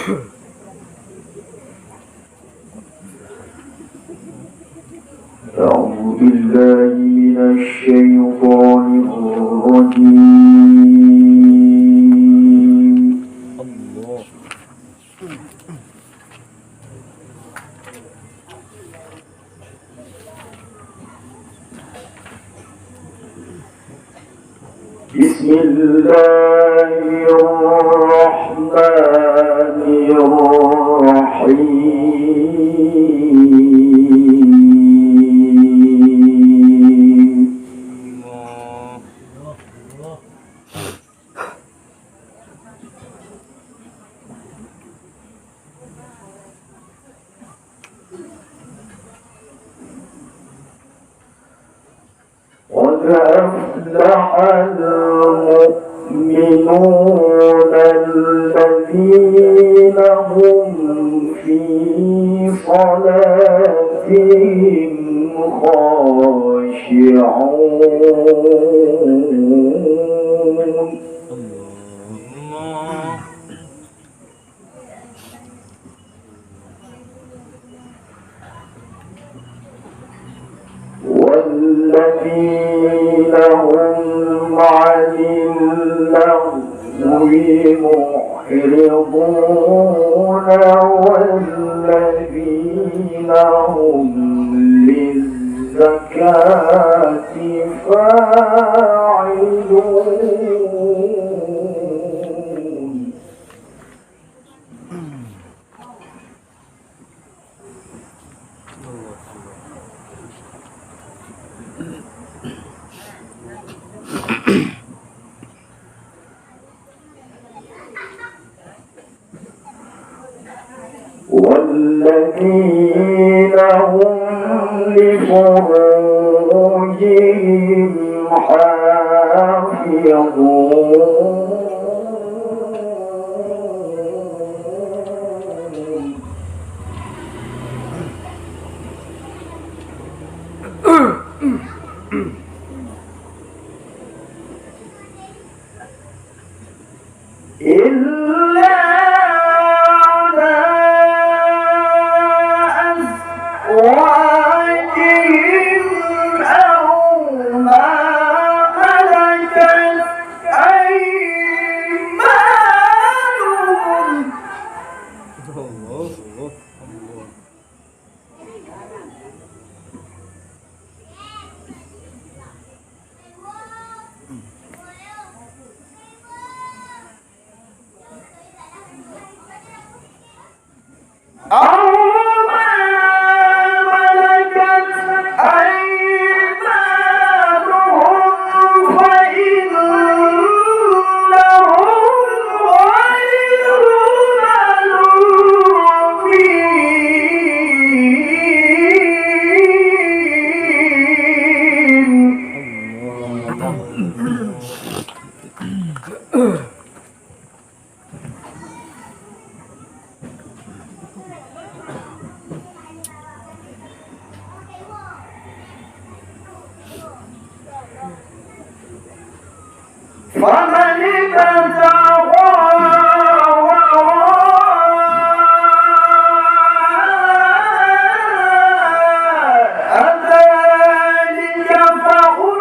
أعوذ بالله من الشيطان الرجيم. بسم الله الرحمن الرحيم. قد أفلح المؤمنون الذين هم في صلاتهم خاشعون. والذين هم عن اللغو معرضون والذين هم للزكاة فاعلون. والذين هم لفروجهم حافظون. إلا على أزواجهم أو ما ملكت أيمانهم. أو ما ملكت أيمانهم فإنهم غير ملومين. فمن ابتغى وراء ذلك فأولئك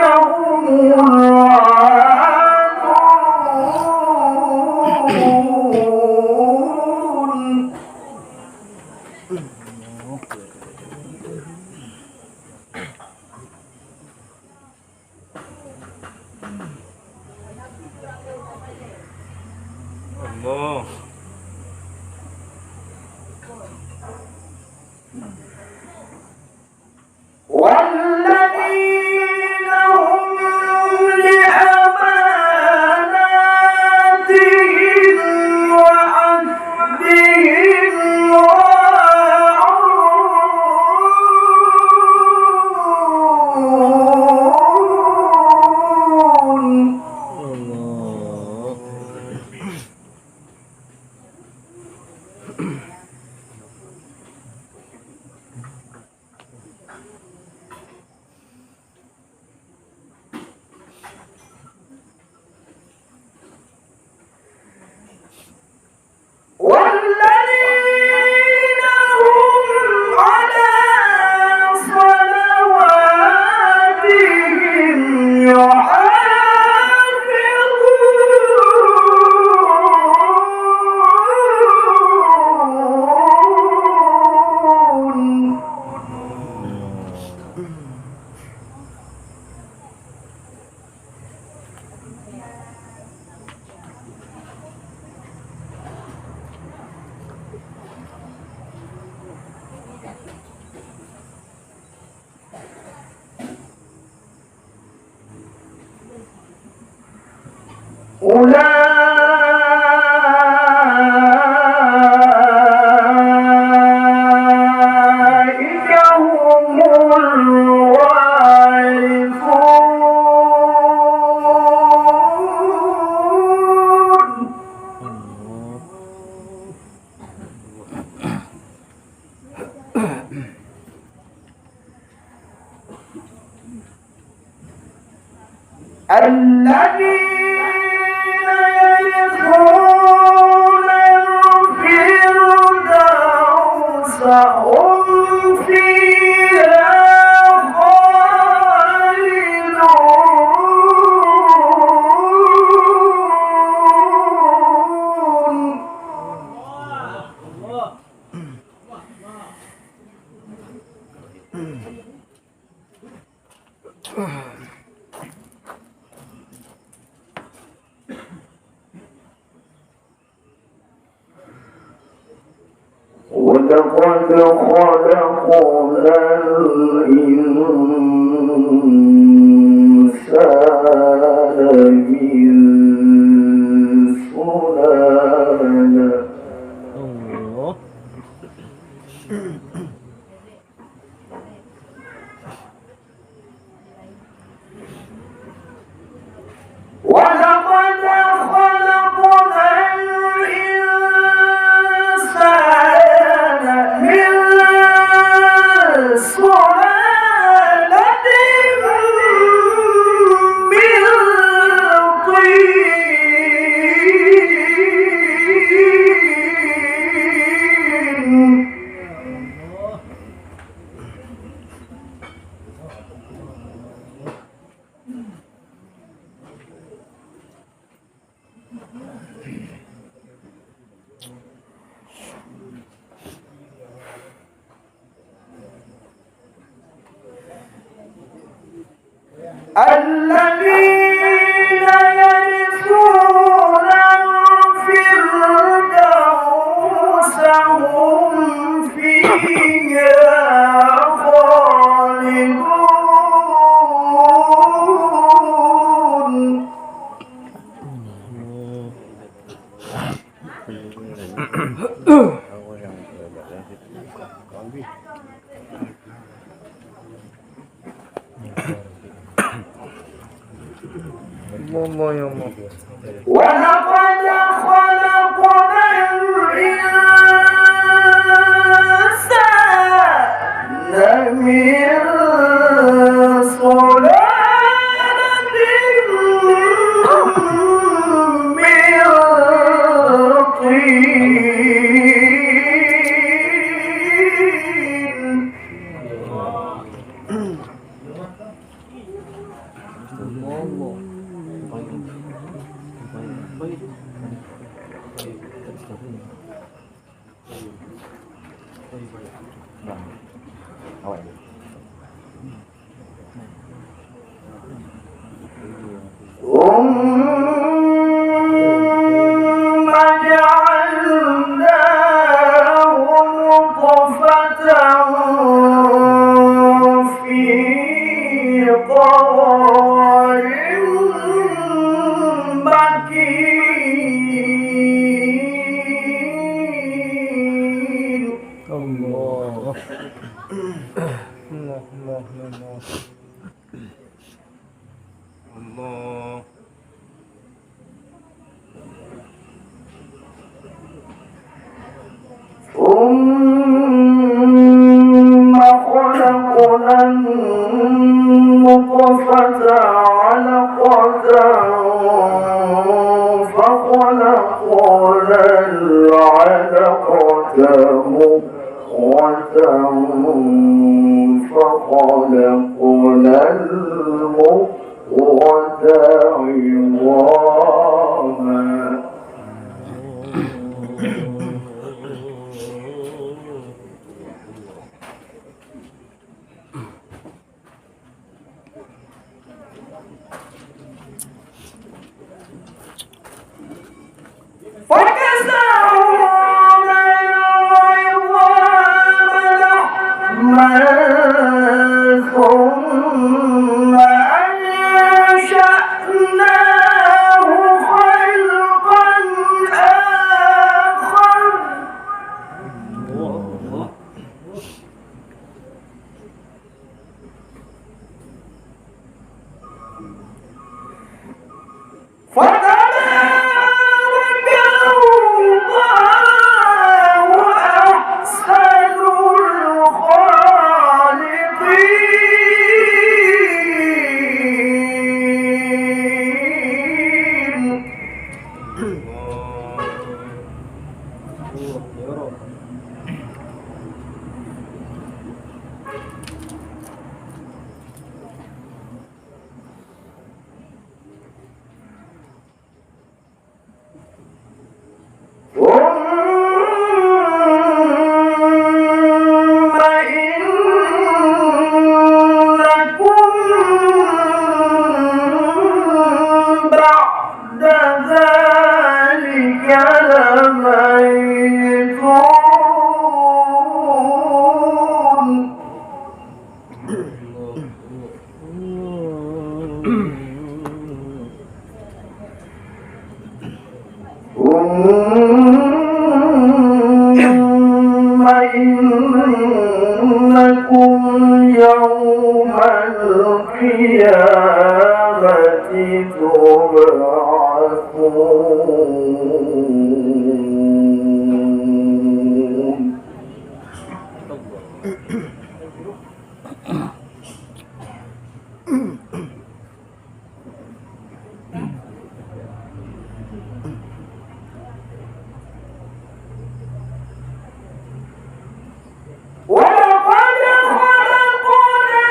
هم العادون. الله. والذين هم لأماناتهم وعهدهم راعون. أولئك هم الذين يرثون الفردوس هم فيها خالدون. ولقد خلقنا الإنسان من سلالة ولقد خلقنا الإنسان من سلالة من طين الذين يرثون الفردوس هم فيها خالدون. ولقد خلقنا الإنسان من سلالة من ثم جعلناه نطفة في قرار مكين. الله الله الله الله. ثم خلقنا النطفة علقة فخلقنا العلقة مضغة فخلقنا المضغة عظاما فكسونا العظام لحما ثم أنشأناه ثم إنكم يوم القيامة تبعثون. ولقد خلقنا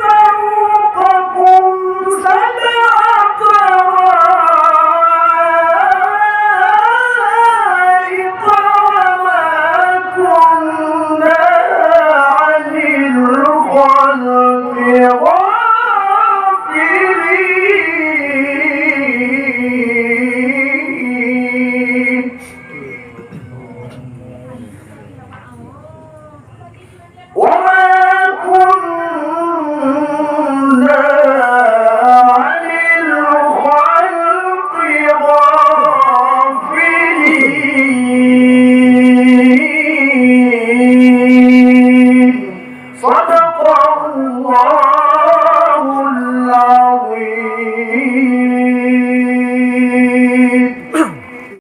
فوقكم سبع طرائق وما كنا عن الخلق غافلين. وما كنا عن الخلق غافلين. صدق الله